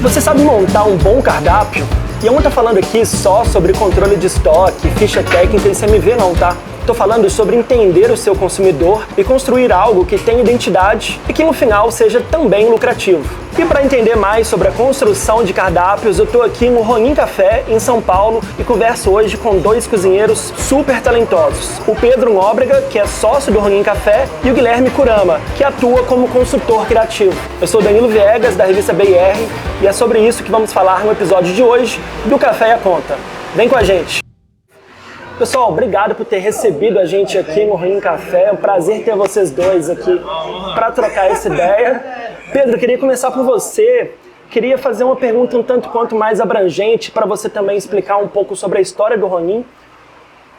Você sabe montar um bom cardápio? E eu não tô falando aqui só sobre controle de estoque, ficha técnica e CMV não, tá? Tô falando sobre entender o seu consumidor e construir algo que tenha identidade e que no final seja também lucrativo. E para entender mais sobre a construção de cardápios, eu tô aqui no Ronin Café, em São Paulo, e converso hoje com dois cozinheiros super talentosos. O Pedro Nóbrega, que é sócio do Ronin Café, e o Guilherme Kurama, que atua como consultor criativo. Eu sou Danilo Viegas, da revista BR, e é sobre isso que vamos falar no episódio de hoje do Café e a Conta. Vem com a gente! Pessoal, obrigado por ter recebido a gente aqui no Ronin Café. É um prazer ter vocês dois aqui para trocar essa ideia. Pedro, queria começar por você. Queria fazer uma pergunta um tanto quanto mais abrangente para você também explicar um pouco sobre a história do Ronin.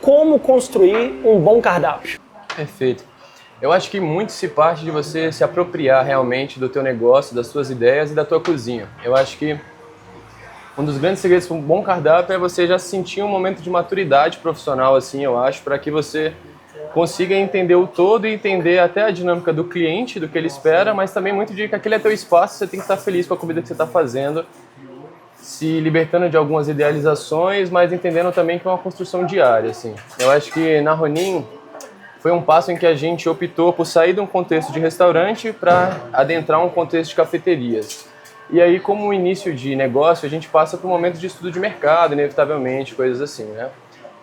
Como construir um bom cardápio? Perfeito. Eu acho que muito se parte de você se apropriar realmente do teu negócio, das suas ideias e da tua cozinha. Eu acho que um dos grandes segredos para um bom cardápio é você já sentir um momento de maturidade profissional, assim, eu acho, para que você consiga entender o todo e entender até a dinâmica do cliente, do que ele espera, mas também muito de que aquele é teu espaço, você tem que estar feliz com a comida que você está fazendo, se libertando de algumas idealizações, mas entendendo também que é uma construção diária, assim. Eu acho que na Ronin foi um passo em que a gente optou por sair de um contexto de restaurante para adentrar um contexto de cafeterias. E aí, como início de negócio, a gente passa por um momento de estudo de mercado, inevitavelmente, coisas assim, né?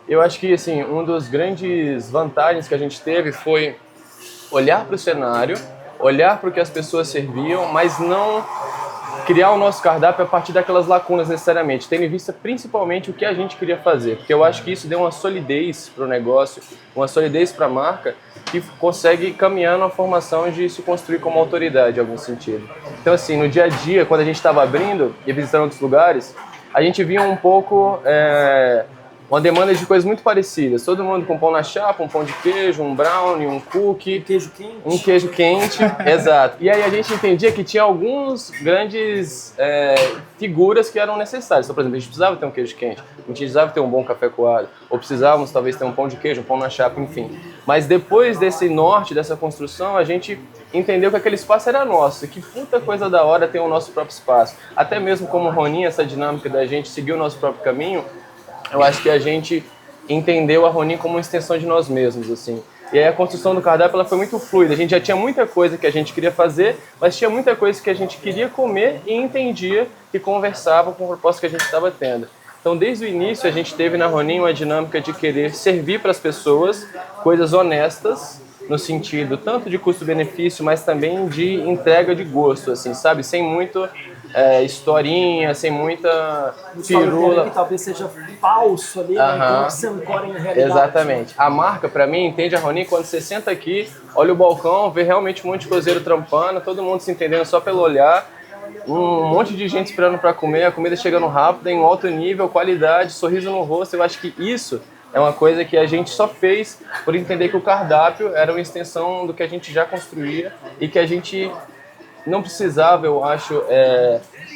Eu acho que, assim, uma das grandes vantagens que a gente teve foi olhar para o cenário, olhar para o que as pessoas serviam, mas não criar o nosso cardápio a partir daquelas lacunas necessariamente, tendo em vista principalmente o que a gente queria fazer, porque eu acho que isso deu uma solidez para o negócio, uma solidez para a marca, que consegue caminhar na formação de se construir como autoridade em algum sentido. Então, assim, no dia a dia, quando a gente estava abrindo e visitando outros lugares, a gente via um pouco uma demanda de coisas muito parecidas. Todo mundo com pão na chapa, um pão de queijo, um brownie, um cookie. Queijo quente. Um queijo quente, exato. E aí a gente entendia que tinha alguns grandes figuras que eram necessárias. Então, por exemplo, a gente precisava ter um queijo quente, a gente precisava ter um bom café coado, ou precisávamos talvez ter um pão de queijo, um pão na chapa, enfim. Mas depois desse norte, dessa construção, a gente entendeu que aquele espaço era nosso. Que puta coisa da hora ter o nosso próprio espaço. Até mesmo como Ronin, essa dinâmica da gente seguir o nosso próprio caminho, eu acho que a gente entendeu a Ronin como uma extensão de nós mesmos, assim. E aí a construção do cardápio ela foi muito fluida. A gente já tinha muita coisa que a gente queria fazer, mas tinha muita coisa que a gente queria comer e entendia e conversava com o propósito que a gente estava tendo. Então, desde o início, a gente teve na Ronin uma dinâmica de querer servir para as pessoas coisas honestas, no sentido tanto de custo-benefício, mas também de entrega de gosto, assim, sabe? Sem muito historinha, sem muita firula. Que talvez seja falso ali, né? Que não se ancora na realidade. Exatamente. A marca, pra mim, entende a Ronin quando você senta aqui, olha o balcão, vê realmente um monte de cozeiro trampando, todo mundo se entendendo só pelo olhar, um monte de gente esperando pra comer, a comida chegando rápida, em alto nível, qualidade, sorriso no rosto. Eu acho que isso é uma coisa que a gente só fez por entender que o cardápio era uma extensão do que a gente já construía e que a gente não precisava, eu acho,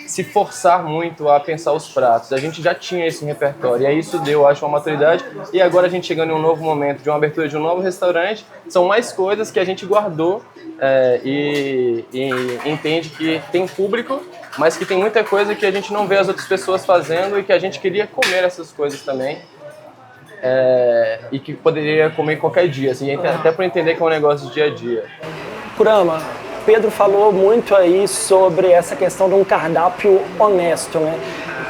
se forçar muito a pensar os pratos. A gente já tinha esse repertório, e aí isso deu, eu acho, uma maturidade. E agora a gente chegando em um novo momento de uma abertura de um novo restaurante, são mais coisas que a gente guardou e entende que tem público, mas que tem muita coisa que a gente não vê as outras pessoas fazendo e que a gente queria comer essas coisas também. E que poderia comer qualquer dia, assim, até por entender que é um negócio de dia a dia. Kurama, Pedro falou muito aí sobre essa questão de um cardápio honesto, né?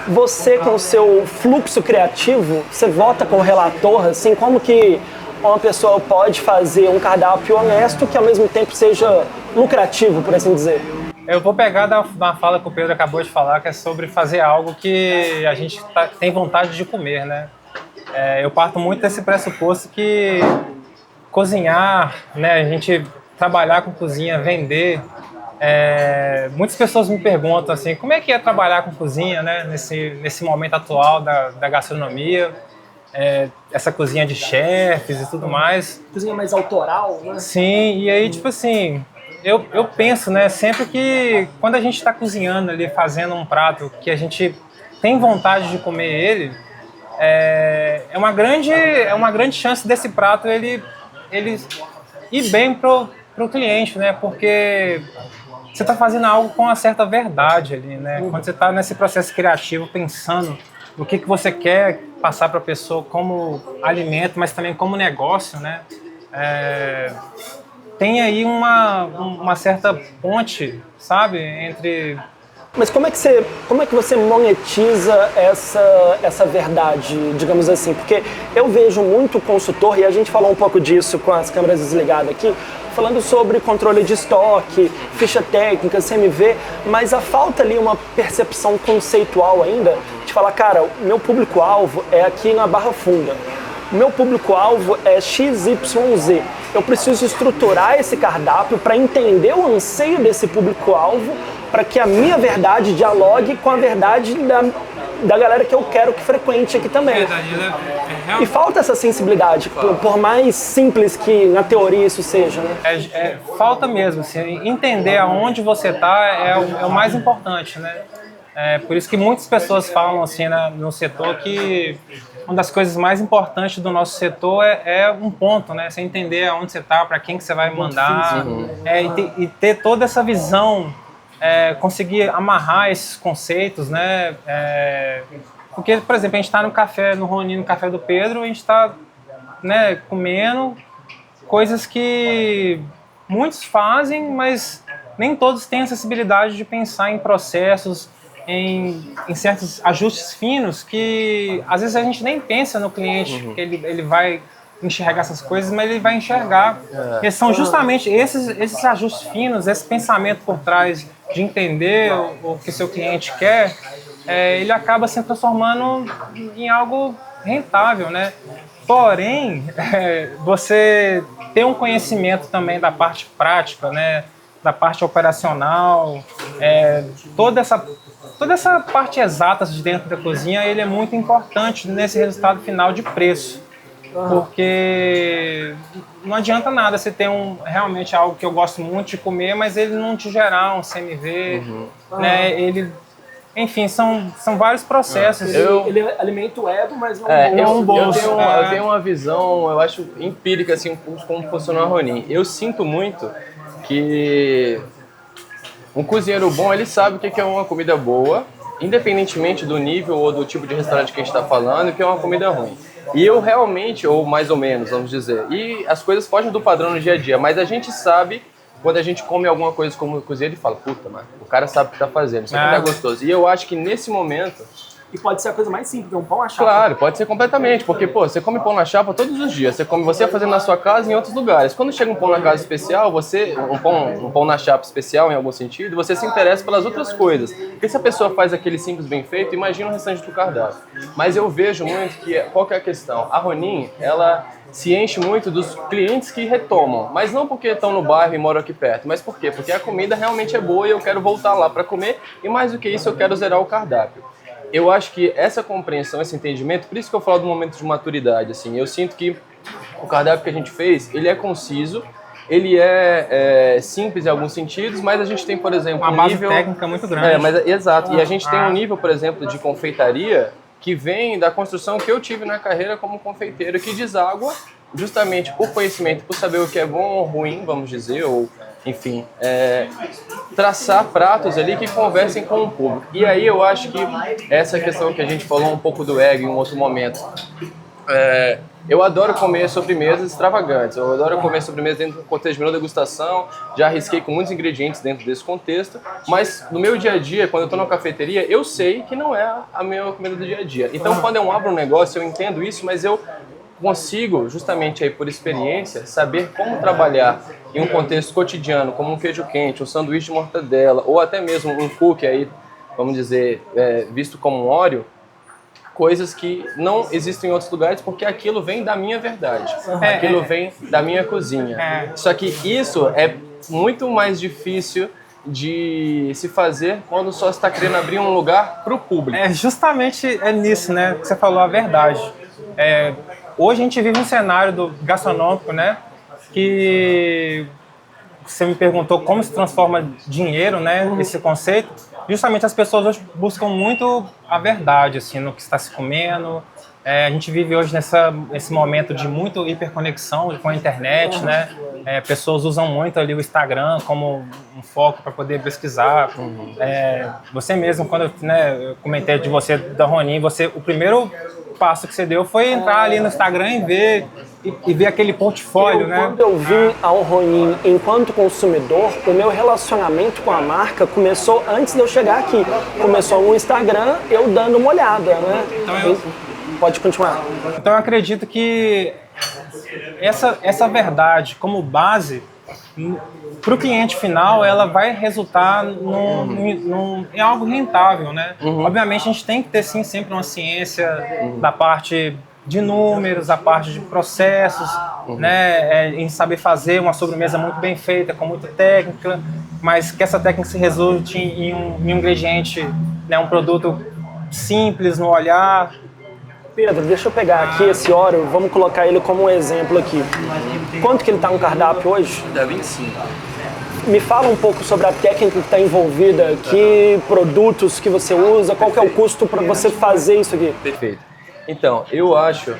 Você, com o seu fluxo criativo, você vota com o relator, assim, como que uma pessoa pode fazer um cardápio honesto que ao mesmo tempo seja lucrativo, por assim dizer? Eu vou pegar da fala que o Pedro acabou de falar, que é sobre fazer algo que a gente tem vontade de comer, né? Eu parto muito desse pressuposto que cozinhar, né, a gente trabalhar com cozinha, vender, muitas pessoas me perguntam assim, como é que é trabalhar com cozinha, né, nesse momento atual da gastronomia, essa cozinha de chefes e tudo mais. Cozinha mais autoral, né? Sim, e aí tipo assim, eu penso, né, sempre que quando a gente está cozinhando ali, fazendo um prato que a gente tem vontade de comer ele, é uma grande chance desse prato ele ir bem pro cliente, né? Porque você está fazendo algo com uma certa verdade ali, né? Quando você está nesse processo criativo, pensando o que você quer passar para a pessoa como alimento, mas também como negócio, né? Tem aí uma certa ponte, sabe, entre... Mas como é que você monetiza essa verdade, digamos assim? Porque eu vejo muito consultor, e a gente falou um pouco disso com as câmeras desligadas aqui, falando sobre controle de estoque, ficha técnica, CMV, mas a falta ali uma percepção conceitual ainda, de falar, cara, o meu público-alvo é aqui na Barra Funda. O meu público-alvo é XYZ. Eu preciso estruturar esse cardápio para entender o anseio desse público-alvo, para que a minha verdade dialogue com a verdade da galera que eu quero que frequente aqui também. E falta essa sensibilidade, por mais simples que na teoria isso seja, né? Falta mesmo, assim, entender aonde você está é o mais importante, né? Por isso que muitas pessoas falam assim no setor que uma das coisas mais importantes do nosso setor é um ponto, né? Você entender aonde você está, para quem que você vai mandar, e ter toda essa visão, conseguir amarrar esses conceitos, né? Porque, por exemplo, a gente está no Ronin, no Café do Pedro, a gente está, né, comendo coisas que muitos fazem, mas nem todos têm acessibilidade de pensar em processos, em certos ajustes finos que às vezes a gente nem pensa no cliente, que ele vai enxergar essas coisas, mas ele vai enxergar. E são justamente esses ajustes finos, esse pensamento por trás de entender o que seu cliente quer, ele acaba se transformando em algo rentável, né? Porém, você ter um conhecimento também da parte prática, né? Da parte operacional, toda essa parte exata de dentro da cozinha, ele é muito importante nesse resultado final de preço. Porque não adianta nada você ter realmente algo que eu gosto muito de comer, mas ele não te gerar um CMV, né? Enfim, são vários processos. Ele alimenta o ego, mas não o bolso. Eu tenho uma visão, eu acho, empírica, assim, como funciona o Ronin. Eu sinto muito que um cozinheiro bom, ele sabe o que é uma comida boa, independentemente do nível ou do tipo de restaurante que a gente está falando, que é uma comida ruim. E eu realmente, ou mais ou menos, vamos dizer, e as coisas fogem do padrão no dia a dia, mas a gente sabe, quando a gente come alguma coisa como cozinheiro, ele fala, puta, mano, o cara sabe o que tá fazendo, isso aqui tá gostoso. E eu acho que nesse momento... E pode ser a coisa mais simples, um pão na chapa. Claro, pode ser completamente, porque, pô, você come pão na chapa todos os dias, você fazendo na sua casa e em outros lugares. Quando chega um pão na casa especial, um pão na chapa especial, em algum sentido, você se interessa pelas outras coisas. Porque se a pessoa faz aquele simples bem feito, imagina o restante do cardápio. Mas eu vejo muito que, qual que é a questão? A Ronin, ela se enche muito dos clientes que retomam, mas não porque estão no bairro e moram aqui perto, mas por quê? Porque a comida realmente é boa e eu quero voltar lá para comer, e mais do que isso, eu quero zerar o cardápio. Eu acho que essa compreensão, esse entendimento, por isso que eu falo do momento de maturidade, assim, eu sinto que o cardápio que a gente fez, ele é conciso, ele é simples em alguns sentidos, mas a gente tem, por exemplo, uma base técnica muito grande. Exato, e a gente tem um nível, por exemplo, de confeitaria que vem da construção que eu tive na carreira como confeiteiro, que deságua justamente por conhecimento, por saber o que é bom ou ruim, vamos dizer, ou enfim, traçar pratos ali que conversem com o público. E aí eu acho que essa questão que a gente falou um pouco do ego em um outro momento, eu adoro comer sobremesas extravagantes, eu adoro comer sobremesas dentro do contexto de menu degustação, já arrisquei com muitos ingredientes dentro desse contexto, mas no meu dia a dia, quando eu estou na cafeteria, eu sei que não é a minha comida do dia a dia. Então quando eu abro um negócio, eu entendo isso, mas eu consigo, justamente aí por experiência, saber como trabalhar em um contexto cotidiano, como um queijo quente, um sanduíche de mortadela, ou até mesmo um cookie aí, vamos dizer, visto como um Oreo, coisas que não existem em outros lugares, porque aquilo vem da minha verdade, aquilo vem da minha cozinha. Só que isso é muito mais difícil de se fazer quando só está querendo abrir um lugar para o público. Justamente nisso, né, que você falou a verdade. Hoje a gente vive um cenário gastronômico, né, que você me perguntou como se transforma dinheiro, né, esse conceito. Justamente as pessoas hoje buscam muito a verdade, assim, no que está se comendo, A gente vive hoje nesse momento de muito hiperconexão com a internet, né? Pessoas usam muito ali o Instagram como um foco para poder pesquisar. Você mesmo, quando eu comentei de você, da Ronin, o primeiro passo que você deu foi entrar ali no Instagram e ver aquele portfólio, né? Quando eu vim ao Ronin enquanto consumidor, o meu relacionamento com a marca começou antes de eu chegar aqui. Começou no Instagram, eu dando uma olhada, né? Pode continuar. Então eu acredito que essa verdade como base, para o cliente final, ela vai resultar em algo rentável, né? Obviamente a gente tem que ter sim sempre uma ciência da parte de números, a parte de processos, né? Em saber fazer uma sobremesa muito bem feita, com muita técnica, mas que essa técnica se resulte em um ingrediente, né? Um produto simples no olhar. Pedro, deixa eu pegar aqui esse Oreo, vamos colocar ele como um exemplo aqui. Quanto que ele está no cardápio hoje? Dá 25. Me fala um pouco sobre a técnica que está envolvida, que produtos que você usa, qual que é o custo para você fazer isso aqui? Perfeito. Então, eu acho,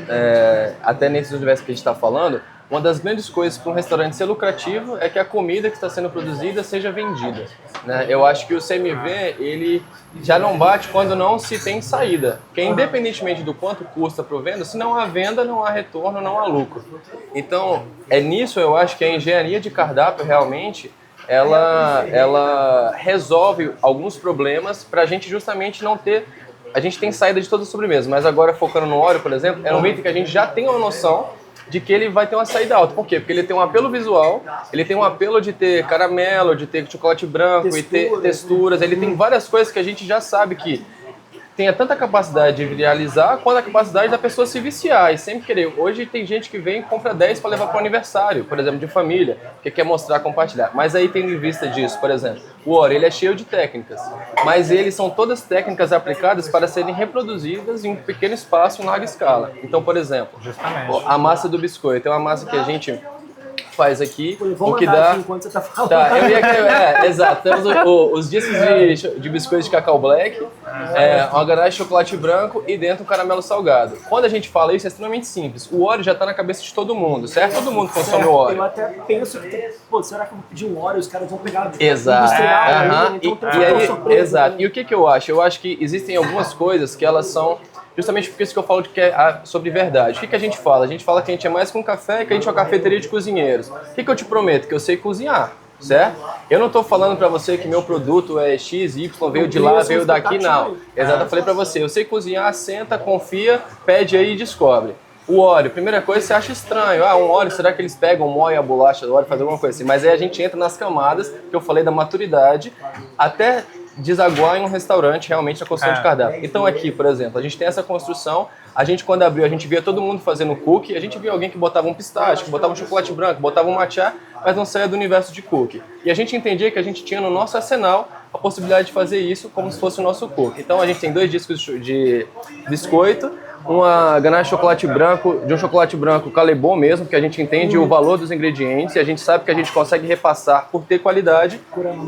até nesse universo que a gente está falando, uma das grandes coisas para um restaurante ser lucrativo é que a comida que está sendo produzida seja vendida, né? Eu acho que o CMV, ele já não bate quando não se tem saída. Porque independentemente do quanto custa para o venda, se não há venda, não há retorno, não há lucro. Então, nisso eu acho que a engenharia de cardápio realmente, ela resolve alguns problemas para a gente justamente não ter... A gente tem saída de todas as sobremesas, mas agora focando no Oreo, por exemplo, é um item que a gente já tem uma noção de que ele vai ter uma saída alta. Por quê? Porque ele tem um apelo visual, ele tem um apelo de ter caramelo, de ter chocolate branco e ter texturas, ele tem várias coisas que a gente já sabe que tenha tanta capacidade de viralizar quanto a capacidade da pessoa se viciar e sempre querer. Hoje tem gente que vem e compra 10 para levar para o aniversário, por exemplo, de família, que quer mostrar, compartilhar. Mas aí tendo em vista disso, por exemplo, o Oreo, ele é cheio de técnicas, mas eles são todas técnicas aplicadas para serem reproduzidas em um pequeno espaço, em larga escala. Então, por exemplo, a massa do biscoito é uma massa que a gente faz aqui, o que dá... enquanto você tá falando. Tá, exato. Temos os discos de biscoito de cacau black, uma ganache de chocolate branco e dentro um caramelo salgado. Quando a gente fala isso, é extremamente simples. O Oreo já está na cabeça de todo mundo, certo? Todo mundo consome o Oreo. Eu até penso que, será que eu vou pedir um Oreo, os caras vão pegar exato. Industrial, Exato. E o que eu acho? Eu acho que existem algumas coisas que elas são... Justamente porque isso que eu falo sobre verdade. O que a gente fala? A gente fala que a gente é mais que um café, que a gente é uma cafeteria de cozinheiros. O que eu te prometo? Que eu sei cozinhar, certo? Eu não estou falando para você que meu produto é X, Y, veio de lá, veio daqui, não. Exato, eu falei para você, eu sei cozinhar, senta, confia, pede aí e descobre. O Oreo, primeira coisa, você acha estranho. Um Oreo, será que eles pegam, moem a bolacha do Oreo, fazem alguma coisa assim? Mas aí a gente entra nas camadas, que eu falei da maturidade, até desaguar em um restaurante realmente a construção de cardápio. Então aqui, por exemplo, a gente tem essa construção, a gente quando abriu, a gente via todo mundo fazendo cookie, a gente via alguém que botava um pistache, que botava um chocolate branco, botava um matcha, mas não saía do universo de cookie. E a gente entendia que a gente tinha no nosso arsenal a possibilidade de fazer isso como se fosse o nosso cookie. Então a gente tem 2 discos de biscoito, uma ganache de chocolate branco, de um chocolate branco Calebon mesmo, que a gente entende o valor dos ingredientes e a gente sabe que a gente consegue repassar por ter qualidade.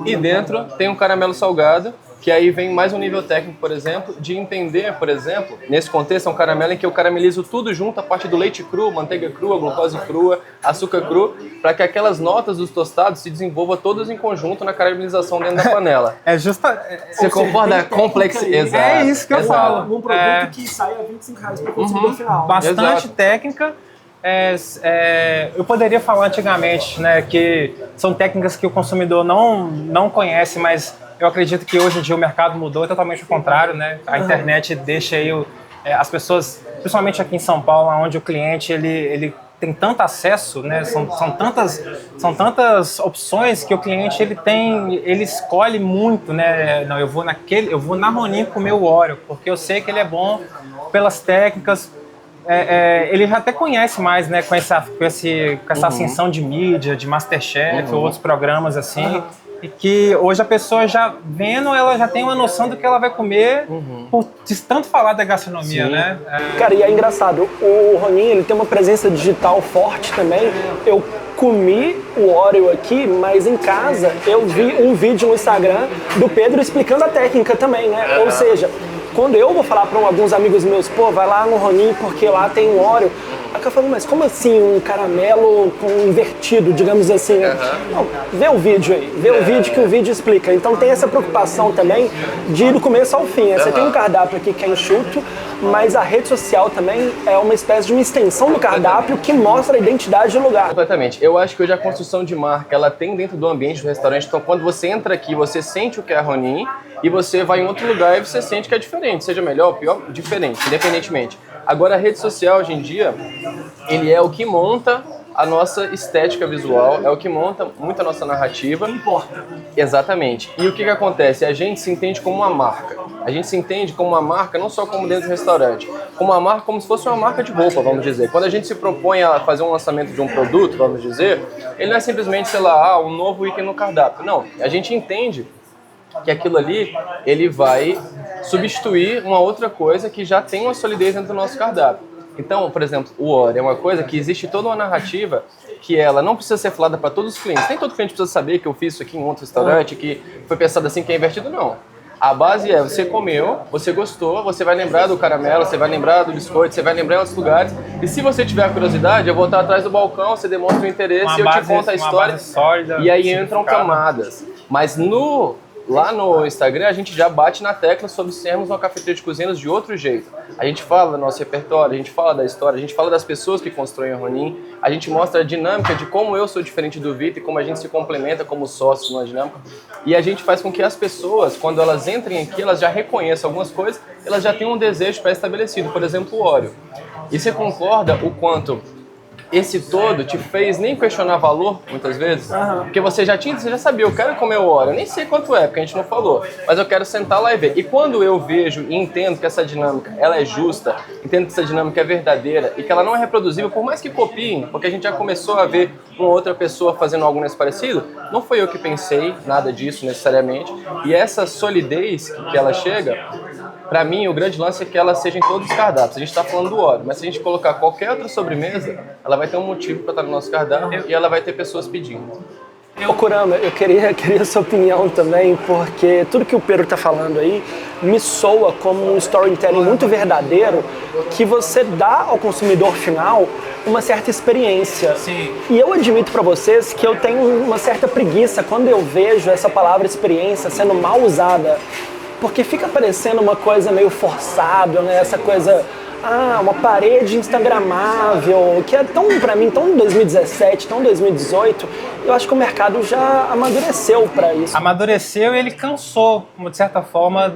E dentro tem um caramelo salgado, que aí vem mais um nível técnico, por exemplo, de entender, por exemplo, nesse contexto é um caramelo em que eu caramelizo tudo junto, a parte do leite cru, manteiga crua, glucose crua, açúcar cru, para que aquelas notas dos tostados se desenvolvam todas em conjunto na caramelização dentro da panela. Você concorda? Complexidade. É isso que eu falo. Um produto que sai a R$25 para o consumidor final. Bastante Exato. Técnica. Eu poderia falar antigamente, né, que são técnicas que o consumidor não conhece, mas eu acredito que hoje em dia o mercado mudou, é totalmente o contrário, né? A internet deixa aí as pessoas, principalmente aqui em São Paulo, onde o cliente ele tem tanto acesso, né? São tantas opções que o cliente ele escolhe muito, né? Não, eu vou na Ronin comer o Oreo, porque eu sei que ele é bom pelas técnicas. Ele já até conhece mais, né? Com essa ascensão de mídia, de MasterChef, outros programas assim. E que hoje a pessoa já vendo, ela já tem uma noção do que ela vai comer por tanto falar da gastronomia, Sim. né? Cara, e é engraçado, o Ronin, ele tem uma presença digital forte também. Eu comi o Oreo aqui, mas em casa eu vi um vídeo no Instagram do Pedro explicando a técnica também, né? Ou seja, Quando eu vou falar para alguns amigos meus, pô, vai lá no Ronin porque lá tem um Oreo. Aí eu falo, mas como assim um caramelo com invertido, digamos assim? Não, vê o vídeo aí, vê o vídeo que o vídeo explica. Então tem essa preocupação também de ir do começo ao fim. Você tem um cardápio aqui que é enxuto, mas a rede social também é uma espécie de uma extensão do cardápio que mostra a identidade do lugar. Completamente. Eu acho que hoje a construção de marca, ela tem dentro do ambiente do restaurante. Então, quando você entra aqui, você sente o que é a Ronin e você vai em outro lugar e você sente que é diferente. Seja melhor ou pior, diferente, independentemente. Agora, a rede social, hoje em dia, ele é o que monta a nossa estética visual, é o que monta muito a nossa narrativa. Não importa. Exatamente. E o que acontece? A gente se entende como uma marca. A gente se entende como uma marca não só como dentro do restaurante, como uma marca como se fosse uma marca de roupa, vamos dizer. Quando a gente se propõe a fazer um lançamento de um produto, vamos dizer, ele não é simplesmente, sei lá, um novo item no cardápio. Não, a gente entende que aquilo ali, ele vai substituir uma outra coisa que já tem uma solidez dentro do nosso cardápio. Então, por exemplo, o Oreo é uma coisa que existe toda uma narrativa que ela não precisa ser falada para todos os clientes. Nem todo cliente precisa saber que eu fiz isso aqui em outro restaurante, que foi pensado assim, que é invertido, não. A base é, você comeu, você gostou, você vai lembrar do caramelo, você vai lembrar do biscoito, você vai lembrar em outros lugares. E se você tiver curiosidade, eu vou estar atrás do balcão, você demonstra o interesse e eu te conto a história. Sólida, e aí entram camadas. Mas lá no Instagram a gente já bate na tecla sobre sermos uma cafeteria de cozinhas de outro jeito. A gente fala do nosso repertório, a gente fala da história, a gente fala das pessoas que constroem a Ronin, a gente mostra a dinâmica de como eu sou diferente do Vitor e como a gente se complementa como sócios numa dinâmica. E a gente faz com que as pessoas, quando elas entrem aqui, elas já reconheçam algumas coisas, elas já têm um desejo pré-estabelecido, por exemplo, o Oreo. E você concorda o quanto esse todo te fez nem questionar valor, muitas vezes? Porque você já sabia, eu quero comer o Oreo, eu nem sei quanto é, porque a gente não falou, mas eu quero sentar lá e ver. E quando eu vejo e entendo que essa dinâmica, ela é justa, entendo que essa dinâmica é verdadeira e que ela não é reproduzível, por mais que copiem, porque a gente já começou a ver uma outra pessoa fazendo algo nesse parecido, não foi eu que pensei nada disso necessariamente, e essa solidez que ela chega, pra mim, o grande lance é que ela seja em todos os cardápios. A gente tá falando do Oreo, mas se a gente colocar qualquer outra sobremesa, ela vai ter um motivo para estar no nosso cardápio e ela vai ter pessoas pedindo. Ô Kurama, eu queria a sua opinião também, porque tudo que o Pedro tá falando aí me soa como um storytelling muito verdadeiro que você dá ao consumidor final uma certa experiência. Sim. E eu admito para vocês que eu tenho uma certa preguiça quando eu vejo essa palavra experiência sendo mal usada, porque fica parecendo uma coisa meio forçada, né? Essa coisa... uma parede instagramável, que é tão, pra mim, tão 2017, tão 2018, eu acho que o mercado já amadureceu pra isso. Amadureceu e ele cansou, de certa forma,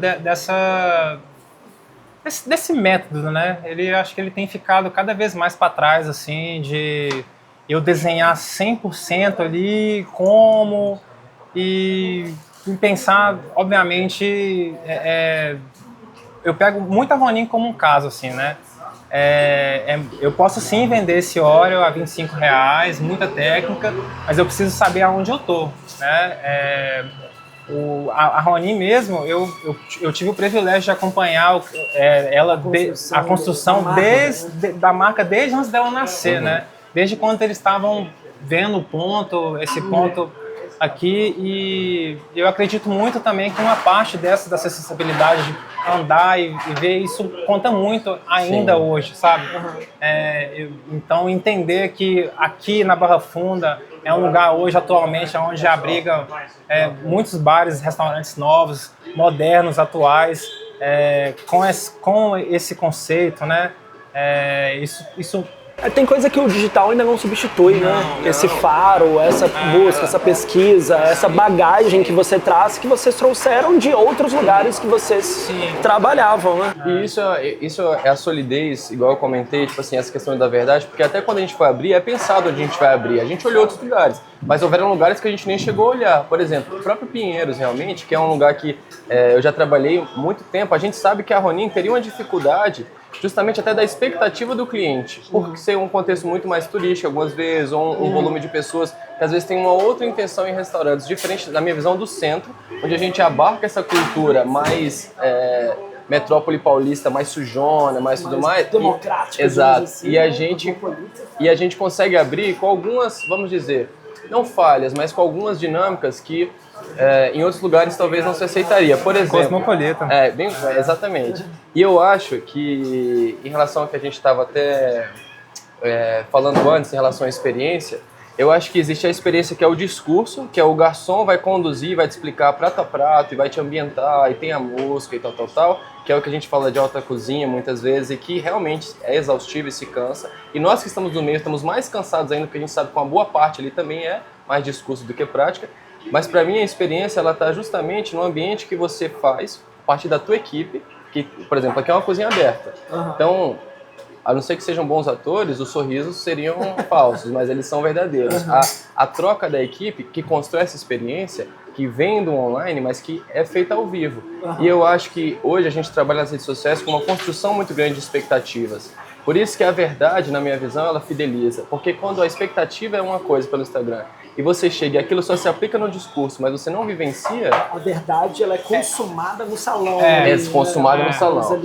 desse método, né? Acho que ele tem ficado cada vez mais para trás, assim, de eu desenhar 100% ali, como, e pensar, obviamente, eu pego muito a Ronin como um caso, assim, né? Eu posso sim vender esse Oreo a R$25, muita técnica, mas eu preciso saber aonde eu tô, né? A Ronin mesmo, eu tive o privilégio de acompanhar a construção da marca desde antes dela nascer, né? Desde quando eles estavam vendo o ponto, esse ponto aqui, e eu acredito muito também que uma parte dessa acessibilidade de andar e ver isso conta muito ainda hoje, sabe? Então entender que aqui na Barra Funda é um lugar hoje atualmente onde abriga muitos bares, restaurantes novos, modernos, atuais, com esse conceito, né? Isso tem coisa que o digital ainda não substitui, né? Esse faro, essa busca, essa pesquisa, essa bagagem que você traz, que vocês trouxeram de outros lugares que vocês trabalhavam, né? E isso é a solidez, igual eu comentei, tipo assim, essa questão da verdade, porque até quando a gente foi abrir, é pensado onde a gente vai abrir. A gente olhou outros lugares, mas houveram lugares que a gente nem chegou a olhar. Por exemplo, o próprio Pinheiros, realmente, que é um lugar que eu já trabalhei muito tempo, a gente sabe que a Ronin teria uma dificuldade justamente até da expectativa do cliente, por ser um contexto muito mais turístico algumas vezes, ou um volume de pessoas que às vezes tem uma outra intenção em restaurantes, diferente da minha visão do centro, onde a gente abarca essa cultura mais metrópole paulista, mais sujona, mais tudo mais. Democrática. Exato. Assim, e a gente consegue abrir com algumas, vamos dizer, não falhas, mas com algumas dinâmicas que em outros lugares talvez não se aceitaria. Por exemplo... Cosmopolita. Exatamente. E eu acho que, em relação ao que a gente estava até falando antes, em relação à experiência, eu acho que existe a experiência que é o discurso, que é o garçom vai conduzir, vai te explicar prato a prato, e vai te ambientar, e tem a música e tal, que é o que a gente fala de alta cozinha muitas vezes, e que realmente é exaustivo e se cansa. E nós que estamos no meio estamos mais cansados ainda, porque a gente sabe que uma boa parte ali também é mais discurso do que prática. Mas para mim a experiência ela está justamente no ambiente que você faz, a partir da tua equipe, que, por exemplo, aqui é uma cozinha aberta. Então, a não ser que sejam bons atores, os sorrisos seriam falsos, mas eles são verdadeiros. A troca da equipe que constrói essa experiência, que vem do online, mas que é feita ao vivo. E eu acho que hoje a gente trabalha nas redes sociais com uma construção muito grande de expectativas. Por isso que a verdade, na minha visão, ela fideliza. Porque quando a expectativa é uma coisa pelo Instagram e você chega e aquilo só se aplica no discurso, mas você não vivencia... A verdade, ela é consumada no salão. Consumada no salão.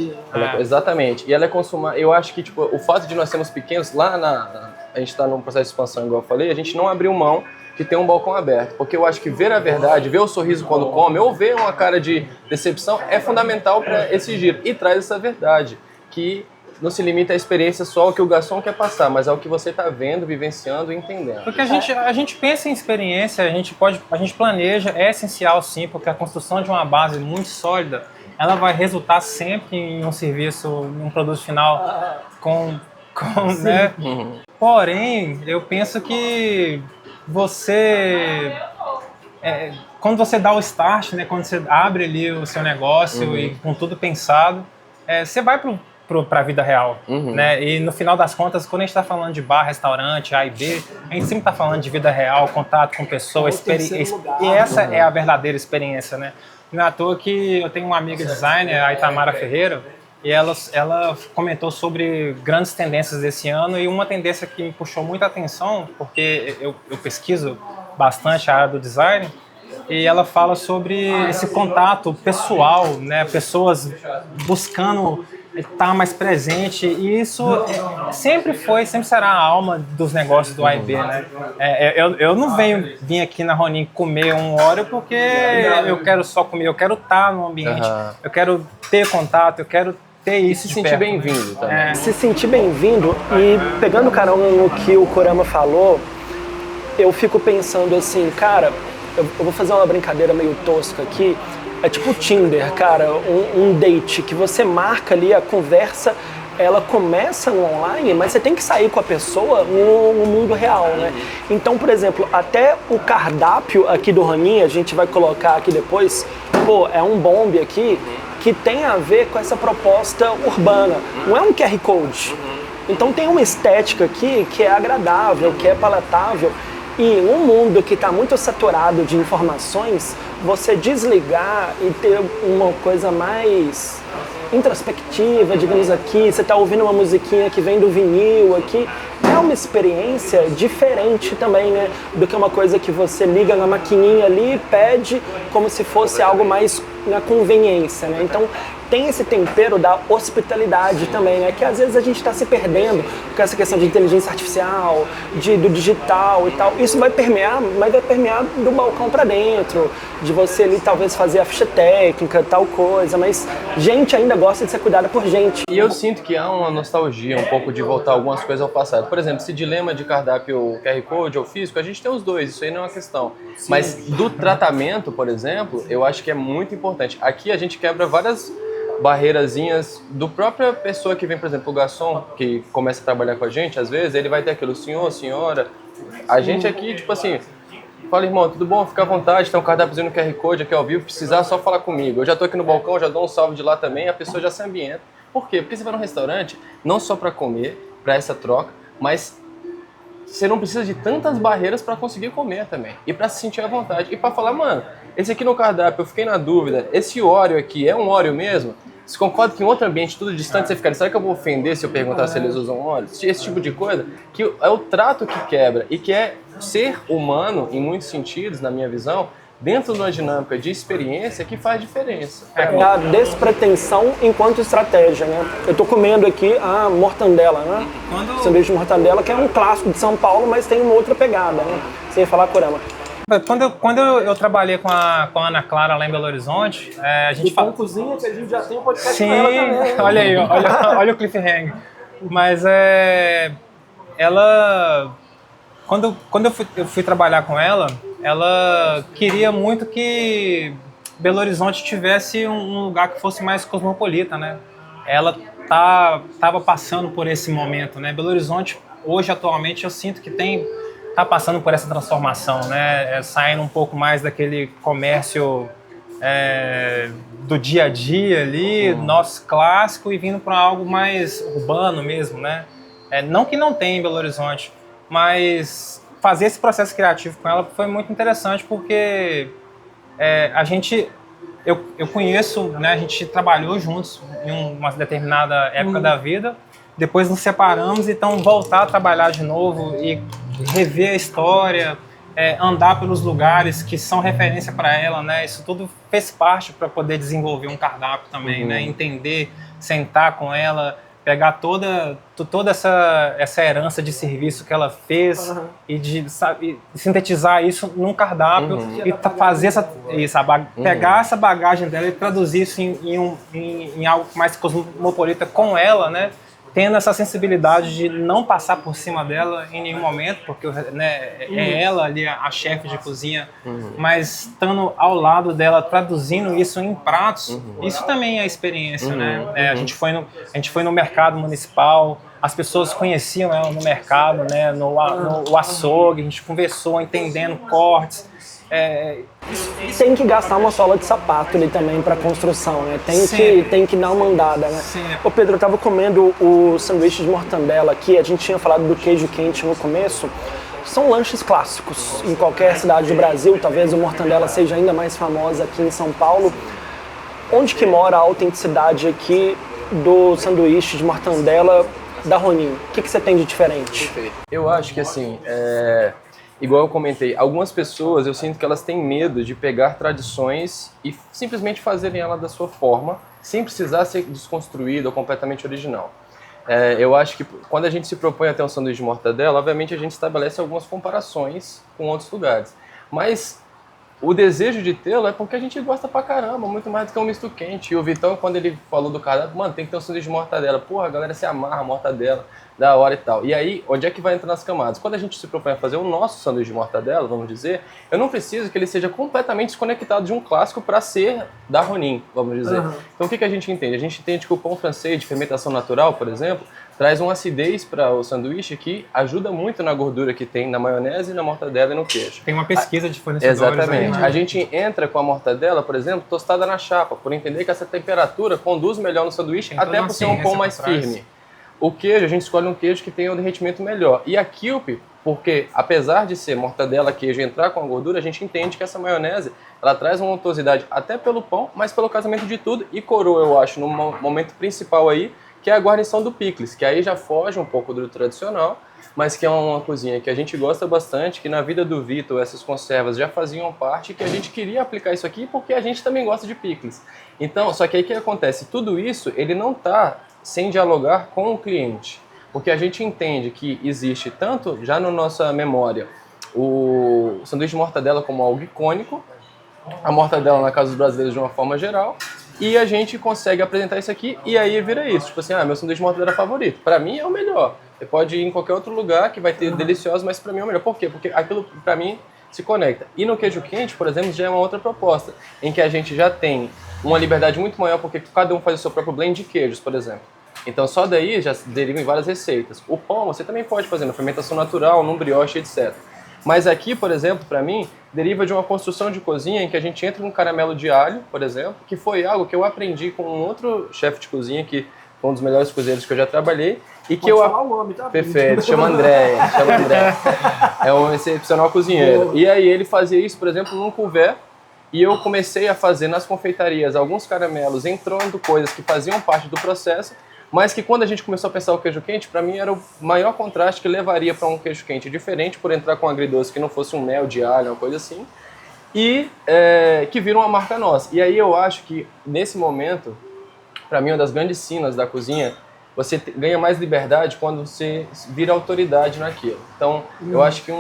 Exatamente. E ela é consumada... Eu acho que tipo, o fato de nós sermos pequenos, a gente está num processo de expansão, igual eu falei, a gente não abriu mão de ter um balcão aberto. Porque eu acho que ver a verdade, ver o sorriso quando come, ou ver uma cara de decepção, é fundamental para esse giro. E traz essa verdade, que não se limita à experiência só ao que o garçom quer passar, mas ao que você está vendo, vivenciando e entendendo. Porque a gente pensa em experiência, a gente planeja, é essencial sim, porque a construção de uma base muito sólida, ela vai resultar sempre em um serviço, em um produto final né? Porém, eu penso que quando você dá o start, né, quando você abre ali o seu negócio e com tudo pensado, você vai para a vida real, né? E no final das contas, quando a gente está falando de bar, restaurante, A e B, a gente sempre está falando de vida real, contato com pessoas, e essa é a verdadeira experiência, né? Não é à toa que eu tenho uma amiga designer, a Itamara Ferreira, e ela comentou sobre grandes tendências desse ano, e uma tendência que me puxou muita atenção, porque eu pesquiso bastante a área do design, e ela fala sobre esse contato pessoal, né? Pessoas buscando estar mais presente, e isso sempre será a alma dos negócios do A&B, né? Eu não vim aqui na Ronin comer um Oreo porque eu quero só comer, eu quero estar no ambiente, eu quero ter contato, eu quero ter isso. Se sentir bem-vindo também. Se sentir bem-vindo, e pegando carona no que o Kurama falou, eu fico pensando assim, cara, eu vou fazer uma brincadeira meio tosca aqui. É tipo o Tinder, cara, um date que você marca ali, a conversa, ela começa no online, mas você tem que sair com a pessoa no mundo real, né? Então, por exemplo, até o cardápio aqui do Ronin, a gente vai colocar aqui depois, é um bombe aqui que tem a ver com essa proposta urbana, não é um QR Code. Então tem uma estética aqui que é agradável, que é palatável. E um mundo que está muito saturado de informações, você desligar e ter uma coisa mais introspectiva, digamos aqui, você está ouvindo uma musiquinha que vem do vinil aqui, é uma experiência diferente também, né? Do que uma coisa que você liga na maquininha ali e pede como se fosse algo mais na conveniência, né? Então tem esse tempero da hospitalidade também, né? Que às vezes a gente está se perdendo com essa questão de inteligência artificial, do digital e tal. Isso vai permear, mas vai permear do balcão para dentro, de você ali talvez fazer a ficha técnica, tal coisa, mas gente ainda gosta de ser cuidada por gente. E eu sinto que há uma nostalgia um pouco de voltar algumas coisas ao passado. Por exemplo, esse dilema de cardápio QR Code ou físico, a gente tem os dois, isso aí não é uma questão. Sim. Mas do tratamento, por exemplo, eu acho que é muito importante. Aqui a gente quebra várias barreirazinhas do própria pessoa que vem, por exemplo, o garçom que começa a trabalhar com a gente, às vezes ele vai ter aquilo, senhor, senhora, a gente aqui, tipo assim, fala, irmão, tudo bom? Fica à vontade, tem um cardápiozinho no QR Code aqui ao vivo, precisar só falar comigo, eu já tô aqui no balcão, já dou um salve de lá também, a pessoa já se ambienta. Por quê? Porque você vai num restaurante, não só para comer, para essa troca, mas você não precisa de tantas barreiras para conseguir comer também, e para se sentir à vontade, e para falar, mano, esse aqui no cardápio, eu fiquei na dúvida, esse Oreo aqui é um Oreo mesmo? Você concorda que em outro ambiente, tudo distante, você fica, será que eu vou ofender se eu perguntar se eles usam óleo? Esse tipo de coisa, que é o trato que quebra, e que é ser humano, em muitos sentidos, na minha visão, dentro de uma dinâmica de experiência que faz diferença. É a despretensão enquanto estratégia, né? Eu tô comendo aqui a mortandela, né? Sanduíche de mortandela, que é um clássico de São Paulo, mas tem uma outra pegada, né? Você ia falar, Kurama? Quando eu trabalhei com a Ana Clara lá em Belo Horizonte, a gente fala cozinha, que a gente já tem um podcast Sim, com ela também. Olha aí, olha o cliffhanger. Mas ela... Quando eu fui trabalhar com ela queria muito que Belo Horizonte tivesse um lugar que fosse mais cosmopolita, né? Ela estava passando por esse momento, né? Belo Horizonte, hoje, atualmente, eu sinto que tá passando por essa transformação, né? Saindo um pouco mais daquele comércio do dia a dia ali, nosso clássico, e vindo para algo mais urbano mesmo, né? Não que não tenha em Belo Horizonte, mas fazer esse processo criativo com ela foi muito interessante, porque eu conheço, né, a gente trabalhou juntos em uma determinada época da vida, depois nos separamos, então voltar a trabalhar de novo e rever a história, andar pelos lugares que são referência para ela, né, isso tudo fez parte para poder desenvolver um cardápio também, né, entender, sentar com ela, pegar toda essa herança de serviço que ela fez e sintetizar isso num cardápio e fazer pegar essa bagagem dela e traduzir isso em algo mais cosmopolita com ela, né? Tendo essa sensibilidade de não passar por cima dela em nenhum momento, porque né, ela ali, a chefe de cozinha, mas estando ao lado dela, traduzindo isso em pratos, isso também é experiência, né? A gente foi no mercado municipal, as pessoas conheciam ela no mercado, né? No açougue, a gente conversou, entendendo cortes. Tem que gastar uma sola de sapato ali também para construção, né? Tem que dar uma andada, né? Sim. Ô Pedro, eu tava comendo o sanduíche de mortandela aqui, a gente tinha falado do queijo quente no começo. São lanches clássicos em qualquer cidade do Brasil, talvez o mortandela seja ainda mais famosa aqui em São Paulo. Onde que mora a autenticidade aqui do sanduíche de mortandela da Ronin? O que você tem de diferente? Eu acho que assim, igual eu comentei, algumas pessoas eu sinto que elas têm medo de pegar tradições e simplesmente fazerem ela da sua forma, sem precisar ser desconstruída ou completamente original. Eu acho que quando a gente se propõe a ter um sanduíche de mortadela, obviamente a gente estabelece algumas comparações com outros lugares. Mas o desejo de tê-lo é porque a gente gosta pra caramba, muito mais do que um misto quente. E o Vitão, quando ele falou do cardápio, mano, tem que ter um sanduíche de mortadela. Porra, a galera se amarra, mortadela, da hora e tal. E aí, onde é que vai entrar nas camadas? Quando a gente se propõe a fazer o nosso sanduíche de mortadela, vamos dizer, eu não preciso que ele seja completamente desconectado de um clássico para ser da Ronin, vamos dizer. Então o que a gente entende? A gente entende que o pão francês de fermentação natural, por exemplo, traz uma acidez para o sanduíche que ajuda muito na gordura que tem na maionese, na mortadela e no queijo. Tem uma pesquisa de fornecedores. Exatamente. Aí, né? A gente entra com a mortadela, por exemplo, tostada na chapa, por entender que essa temperatura conduz melhor no sanduíche, até por ser um pão mais firme. O queijo, a gente escolhe um queijo que tenha um derretimento melhor. E a Kewpie, porque apesar de ser mortadela, queijo e entrar com a gordura, a gente entende que essa maionese, ela traz uma untuosidade até pelo pão, mas pelo casamento de tudo, e coroa, eu acho, no momento principal aí, que é a guarnição do picles, que aí já foge um pouco do tradicional, mas que é uma cozinha que a gente gosta bastante, que na vida do Vitor essas conservas já faziam parte, que a gente queria aplicar isso aqui porque a gente também gosta de picles. Então, só que aí o que acontece? Tudo isso, ele não está sem dialogar com o cliente, porque a gente entende que existe tanto já na nossa memória o sanduíche de mortadela como algo icônico, a mortadela na casa dos brasileiros de uma forma geral, e a gente consegue apresentar isso aqui e aí vira isso, tipo assim, meu sanduíche de mortadela favorito, pra mim é o melhor. Você pode ir em qualquer outro lugar que vai ter deliciosos, mas pra mim é o melhor. Por quê? Porque aquilo pra mim se conecta. E no queijo quente, por exemplo, já é uma outra proposta, em que a gente já tem uma liberdade muito maior, porque cada um faz o seu próprio blend de queijos, por exemplo. Então só daí já deriva em várias receitas. O pão você também pode fazer na fermentação natural, num brioche, etc. Mas aqui, por exemplo, para mim, deriva de uma construção de cozinha em que a gente entra com caramelo de alho, por exemplo, que foi algo que eu aprendi com um outro chefe de cozinha, que foi um dos melhores cozinheiros que eu já trabalhei. E que Pode falar o nome, tá? Perfeito, chama André. É um excepcional cozinheiro. E aí ele fazia isso, por exemplo, num couvert, e eu comecei a fazer nas confeitarias alguns caramelos entrando coisas que faziam parte do processo, mas que quando a gente começou a pensar o queijo quente, para mim era o maior contraste que levaria para um queijo quente diferente, por entrar com agridoce que não fosse um mel de alho, uma coisa assim, e que vira uma marca nossa. E aí eu acho que nesse momento, para mim uma das grandes sinas da cozinha, você ganha mais liberdade quando você vira autoridade naquilo. Então eu acho que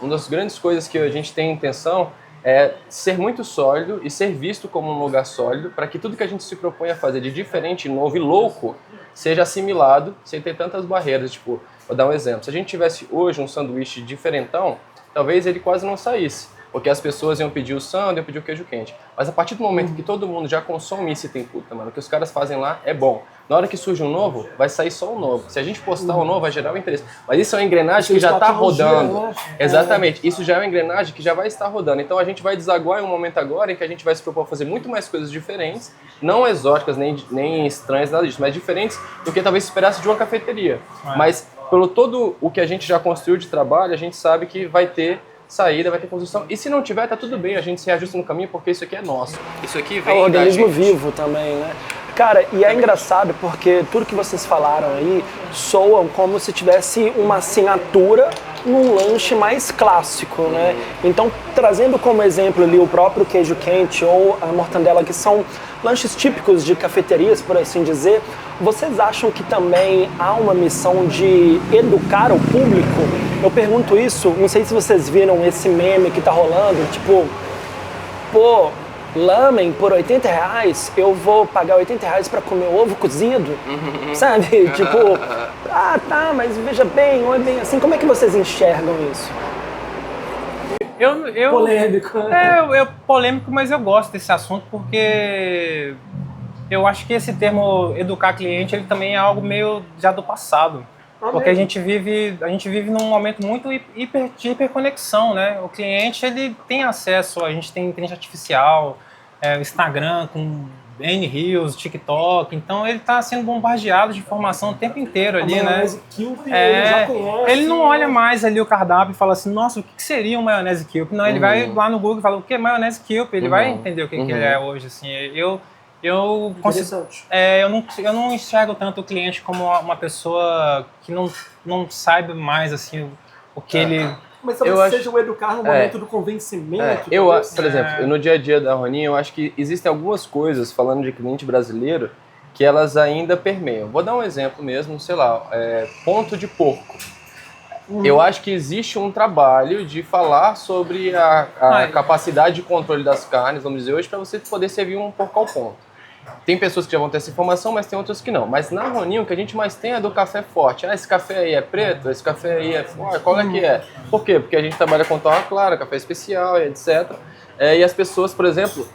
uma das grandes coisas que a gente tem intenção é ser muito sólido e ser visto como um lugar sólido para que tudo que a gente se propõe a fazer de diferente, novo e louco seja assimilado sem ter tantas barreiras. Tipo, vou dar um exemplo. Se a gente tivesse hoje um sanduíche diferentão, talvez ele quase não saísse, porque as pessoas iam pedir o sanduíche, iam pedir o queijo quente. Mas a partir do momento que todo mundo já consome isso e tem puta, mano, o que os caras fazem lá é bom. Na hora que surge um novo, vai sair só um novo. Se a gente postar um novo, vai gerar o interesse. Mas isso é uma engrenagem que já está rodando. Né? Exatamente. Isso já é uma engrenagem que já vai estar rodando. Então a gente vai desaguar em um momento agora em que a gente vai se propor a fazer muito mais coisas diferentes, não exóticas, nem estranhas, nada disso, mas diferentes do que talvez se esperasse de uma cafeteria. Mas pelo todo o que a gente já construiu de trabalho, a gente sabe que vai ter saída, vai ter construção. E se não tiver, tá tudo bem, a gente se ajusta no caminho porque isso aqui é nosso. Isso aqui vem É um organismo da gente. vivo também, né? Cara, e é engraçado porque tudo que vocês falaram aí soa como se tivesse uma assinatura num lanche mais clássico, né? Então, trazendo como exemplo ali o próprio queijo quente ou a mortandela, que são lanches típicos de cafeterias, por assim dizer, vocês acham que também há uma missão de educar o público? Eu pergunto isso, não sei se vocês viram esse meme que tá rolando, tipo, pô, lamen por R$80, eu vou pagar R$80 pra comer ovo cozido, sabe? Tipo, ah, tá, mas veja bem, não é bem assim. Como é que vocês enxergam isso? Polêmico. Polêmico, mas eu gosto desse assunto porque eu acho que esse termo educar cliente, ele também é algo meio já do passado. Porque a gente vive num momento muito de hiperconexão, né? O cliente, ele tem acesso, a gente tem inteligência artificial, Instagram com N Reels, TikTok, então ele está sendo bombardeado de informação o tempo inteiro ali, né? Maionese Cube, ele já conhece. Ele não olha mais ali o cardápio e fala assim, nossa, o que seria um maionese Cube? Não, ele vai lá no Google e fala, o que é maionese Cube? Ele vai entender o que ele é hoje, assim. Eu não enxergo tanto o cliente como uma pessoa que não saiba mais assim o que ele. Mas talvez seja o educar no momento do convencimento. Por exemplo, no dia a dia da Roninha, eu acho que existem algumas coisas, falando de cliente brasileiro, que elas ainda permeiam. Vou dar um exemplo mesmo, sei lá, ponto de porco. Eu acho que existe um trabalho de falar sobre a capacidade de controle das carnes, vamos dizer hoje, para você poder servir um porco ao ponto. Tem pessoas que já vão ter essa informação, mas tem outras que não. Mas na Roninha, o que a gente mais tem é do café forte. Ah, esse café aí é preto, esse café aí é forte, qual é que é? Por quê? Porque a gente trabalha com torra clara, café especial e etc. E as pessoas, por exemplo,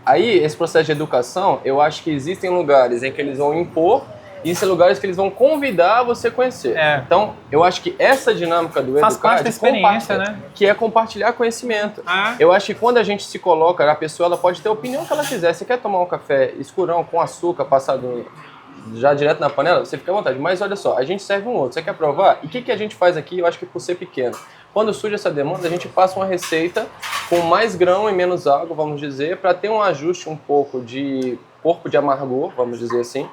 aí esse processo de educação, eu acho que existem lugares em que eles vão impor e existem lugares que eles vão convidar você a conhecer. Então, eu acho que essa dinâmica do faz educar, parte da experiência, né? que é compartilhar conhecimento. Eu acho que quando a gente se coloca, a pessoa ela pode ter a opinião que ela quiser. Você quer tomar um café escurão com açúcar passado já direto na panela? Você fica à vontade. Mas olha só, a gente serve um outro. Você quer provar? E o que a gente faz aqui? Eu acho que por ser pequeno. Quando surge essa demanda, a gente passa uma receita com mais grão e menos água, vamos dizer, para ter um ajuste um pouco de corpo de amargor, vamos dizer assim.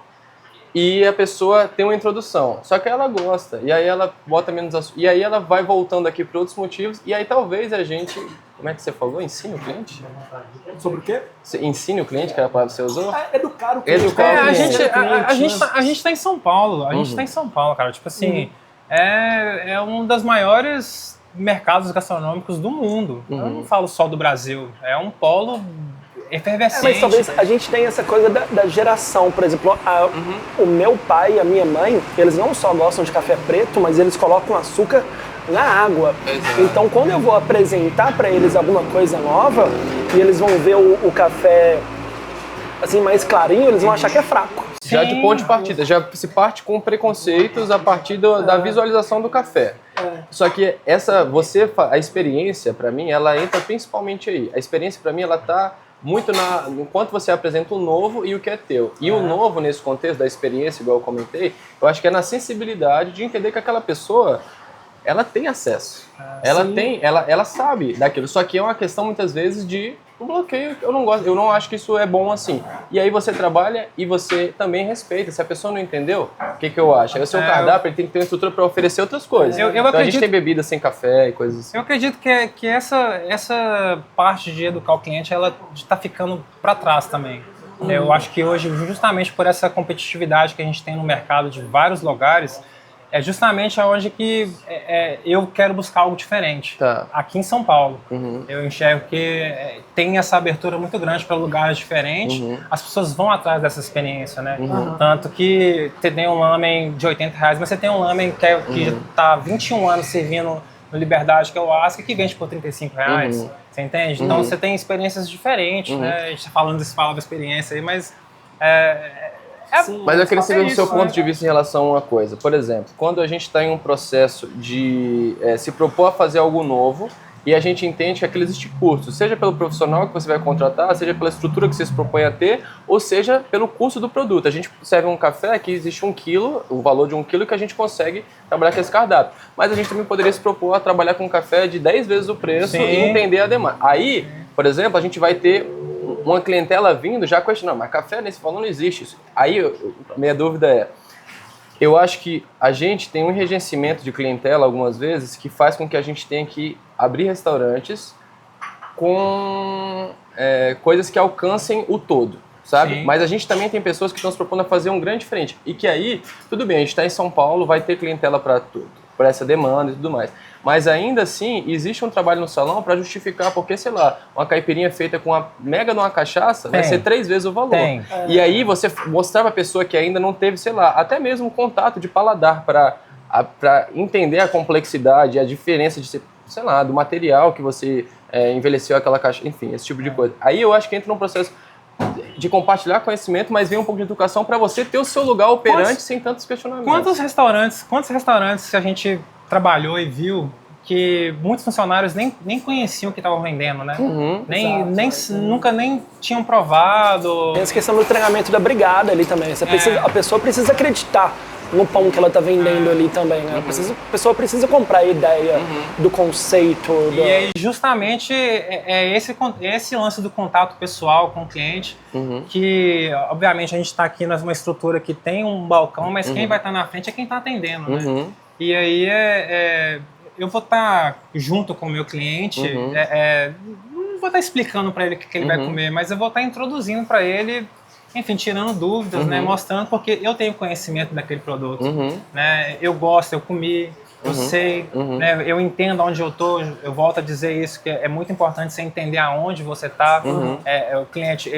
E a pessoa tem uma introdução, só que ela gosta, e aí ela bota menos açúcar, e aí ela vai voltando aqui por outros motivos, e aí talvez a gente, como é que você falou? Ensine o cliente? Sobre o quê? Ensine o cliente, que era a palavra que você usou? Educar o cliente. A gente tá em São Paulo, tá em São Paulo, cara, tipo assim, é um dos maiores mercados gastronômicos do mundo. Eu não falo só do Brasil, é um polo efervescente. Mas talvez a gente tenha essa coisa da geração. Por exemplo, o meu pai e a minha mãe, eles não só gostam de café preto, mas eles colocam açúcar na água. Exato. Então, quando eu vou apresentar para eles alguma coisa nova e eles vão ver o café assim mais clarinho, eles vão achar que é fraco. Já de ponto de partida, já se parte com preconceitos a partir da visualização do café. Só que a experiência, para mim, ela entra principalmente aí. A experiência, para mim, ela tá muito no quanto você apresenta o novo e o que é teu. E o novo, nesse contexto da experiência, igual eu comentei, eu acho que é na sensibilidade de entender que aquela pessoa, ela tem acesso. Ela sabe daquilo. Só que é uma questão, muitas vezes, de um bloqueio. Eu não gosto, eu não acho que isso é bom assim. E aí você trabalha e você também respeita. Se a pessoa não entendeu, o que eu acho? Aí o seu cardápio ele tem que ter uma estrutura para oferecer outras coisas. Então a gente tem bebida sem café e coisas assim. Eu acredito que essa parte de educar o cliente, ela está ficando para trás também. Eu acho que hoje, justamente por essa competitividade que a gente tem no mercado de vários lugares, é justamente onde que eu quero buscar algo diferente. Tá. Aqui em São Paulo. Eu enxergo que tem essa abertura muito grande para lugares diferentes. As pessoas vão atrás dessa experiência, né? Tanto que você tem um lamen de R$80, mas você tem um lamen que tá 21 anos servindo no Liberdade, que é o Asca, que vende por R$35. Você entende? Então você tem experiências diferentes, né? A gente tá falando desse fala da experiência aí, mas Sim, mas eu queria saber o seu ponto de vista em relação a uma coisa. Por exemplo, quando a gente está em um processo de se propor a fazer algo novo e a gente entende que aquilo existe custo, seja pelo profissional que você vai contratar, seja pela estrutura que você se propõe a ter, ou seja pelo custo do produto. A gente serve um café que existe 1 quilo, o valor de 1 quilo que a gente consegue trabalhar com esse cardápio. Mas a gente também poderia se propor a trabalhar com um café de 10 vezes o preço e entender a demanda. Aí, por exemplo, a gente vai ter uma clientela vindo já questionando, mas café nesse valor não existe. Isso. Aí, minha dúvida é, eu acho que a gente tem um enrijecimento de clientela algumas vezes que faz com que a gente tenha que abrir restaurantes com coisas que alcancem o todo, sabe? Sim. Mas a gente também tem pessoas que estão se propondo a fazer um grande diferente. E que aí, tudo bem, a gente está em São Paulo, vai ter clientela para tudo, para essa demanda e tudo mais. Mas ainda assim, existe um trabalho no salão para justificar, porque, sei lá, uma caipirinha feita com uma mega de uma cachaça vai ser 3 vezes o valor. E aí você mostrar para a pessoa que ainda não teve, sei lá, até mesmo um contato de paladar para entender a complexidade, a diferença de, sei lá, do material que você envelheceu aquela caixa, enfim, esse tipo de coisa. Aí eu acho que entra num processo de compartilhar conhecimento, mas vem um pouco de educação para você ter o seu lugar operante sem tantos questionamentos. Quantos restaurantes que a gente trabalhou e viu que muitos funcionários nem conheciam o que estavam vendendo, né? Nunca tinham provado. Tem essa questão do treinamento da brigada ali também. A pessoa precisa acreditar no pão que ela está vendendo ali também, né? A pessoa precisa comprar a ideia do conceito. E aí, justamente, esse lance do contato pessoal com o cliente, que, obviamente, a gente está aqui numa estrutura que tem um balcão, mas quem vai estar na frente é quem está atendendo, né? E aí, eu vou estar junto com o meu cliente, não vou estar explicando para ele o que ele vai comer, mas eu vou estar introduzindo para ele, enfim, tirando dúvidas, né, mostrando, porque eu tenho conhecimento daquele produto, né, eu gosto, eu comi, eu sei, né, eu entendo onde eu tô, eu volto a dizer isso, que é muito importante você entender aonde você está, o cliente,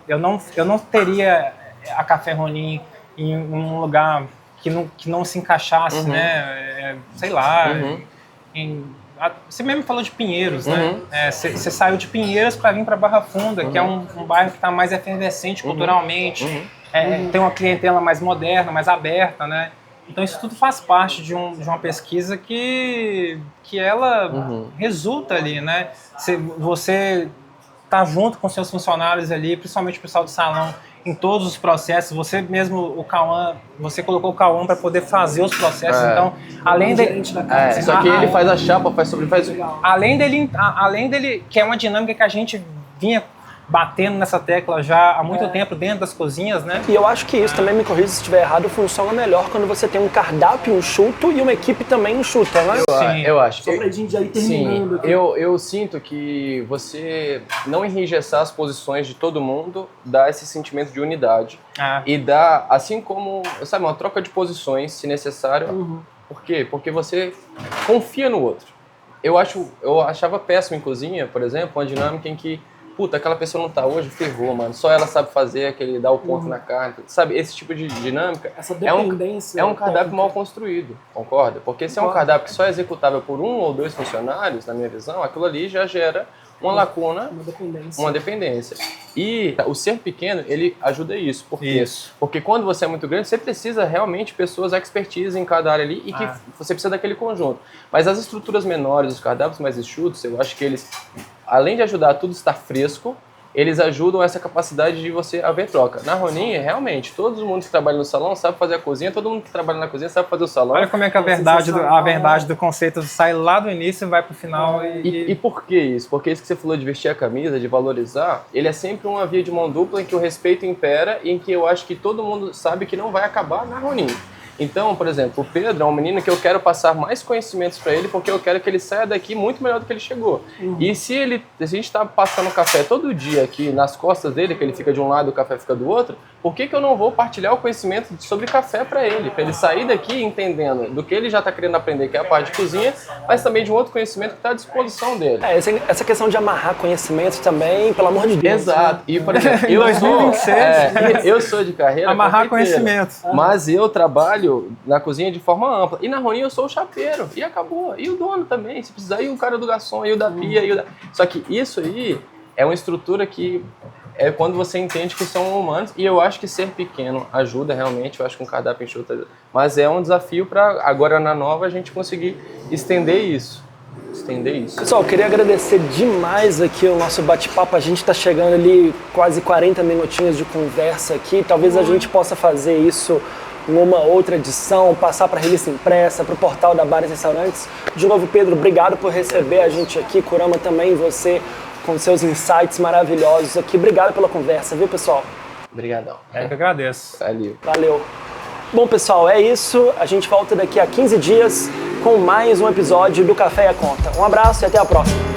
eu não teria a Café Ronin em um lugar que não se encaixasse, né, sei lá, você mesmo falou de Pinheiros, né? Você saiu de Pinheiros para vir para Barra Funda, que é um bairro que está mais efervescente culturalmente, tem uma clientela mais moderna, mais aberta, né? Então isso tudo faz parte de uma pesquisa que ela resulta ali, né? Você tá junto com seus funcionários ali, principalmente o pessoal do salão, em todos os processos. Você mesmo, o Cauã, você colocou o Cauã para poder fazer os processos. Então, além dele, só que ele faz a chapa, faz além dele, que é uma dinâmica que a gente vinha batendo nessa tecla já há muito tempo dentro das cozinhas, né? E eu acho que isso, também me corrija se estiver errado, funciona melhor quando você tem um cardápio enxuto e uma equipe também enxuta, né? Sim. Eu acho. Só pra gente já ir terminando aqui. Eu sinto que você não enrijessar as posições de todo mundo dá esse sentimento de unidade. E dá, assim como, sabe, uma troca de posições, se necessário. Por quê? Porque você confia no outro. Eu achava péssimo em cozinha, por exemplo, uma dinâmica em que puta, aquela pessoa não tá hoje, ferrou, mano. Só ela sabe fazer aquele, dar o ponto na carne. Sabe, esse tipo de dinâmica essa dependência é um cardápio mal construído, concorda? Porque se é um cardápio que só é executável por 1 ou 2 funcionários, na minha visão, aquilo ali já gera uma lacuna, uma dependência. E o ser pequeno, ele ajuda isso. Por quê? Porque quando você é muito grande, você precisa realmente de pessoas expertise em cada área ali e que você precisa daquele conjunto. Mas as estruturas menores, os cardápios mais enxutos, eu acho que eles, além de ajudar a tudo estar fresco, eles ajudam essa capacidade de você haver troca. Na Ronin, realmente, todo mundo que trabalha no salão sabe fazer a cozinha, todo mundo que trabalha na cozinha sabe fazer o salão. Olha como é que a verdade do conceito sai lá do início e vai pro final. E por que isso? Porque isso que você falou de vestir a camisa, de valorizar, ele é sempre uma via de mão dupla em que o respeito impera e em que eu acho que todo mundo sabe que não vai acabar na Ronin. Então, por exemplo, o Pedro é um menino que eu quero passar mais conhecimentos para ele, porque eu quero que ele saia daqui muito melhor do que ele chegou. E se a gente está passando café todo dia aqui nas costas dele, que ele fica de um lado e o café fica do outro, por que eu não vou partilhar o conhecimento sobre café para ele sair daqui entendendo do que ele já está querendo aprender, que é a parte de cozinha, mas também de um outro conhecimento que está à disposição dele. Essa questão de amarrar conhecimentos também, pelo amor de Deus. Exato. Né? E, por exemplo, eu sou de carreira Amarrar confeiteiro, conhecimentos. mas eu trabalho na cozinha de forma ampla. E na Roninha eu sou o chapeiro. E acabou. E o dono também. Se precisar, e o cara do garçom, e o da pia. Só que isso aí é uma estrutura que é quando você entende que são humanos. E eu acho que ser pequeno ajuda realmente. Eu acho que um cardápio enxuto ajuda. Mas é um desafio para agora na nova a gente conseguir estender isso. Pessoal, eu queria agradecer demais aqui o nosso bate-papo. A gente está chegando ali quase 40 minutinhos de conversa aqui. Talvez a gente possa fazer isso em uma outra edição, passar para a revista impressa, para o portal da Bares e Restaurantes. De novo, Pedro, obrigado por receber a gente aqui. Kurama também, você com seus insights maravilhosos aqui. Obrigado pela conversa, viu, pessoal? Obrigadão. É que eu agradeço. Valeu. Bom, pessoal, é isso. A gente volta daqui a 15 dias com mais um episódio do Café e a Conta. Um abraço e até a próxima.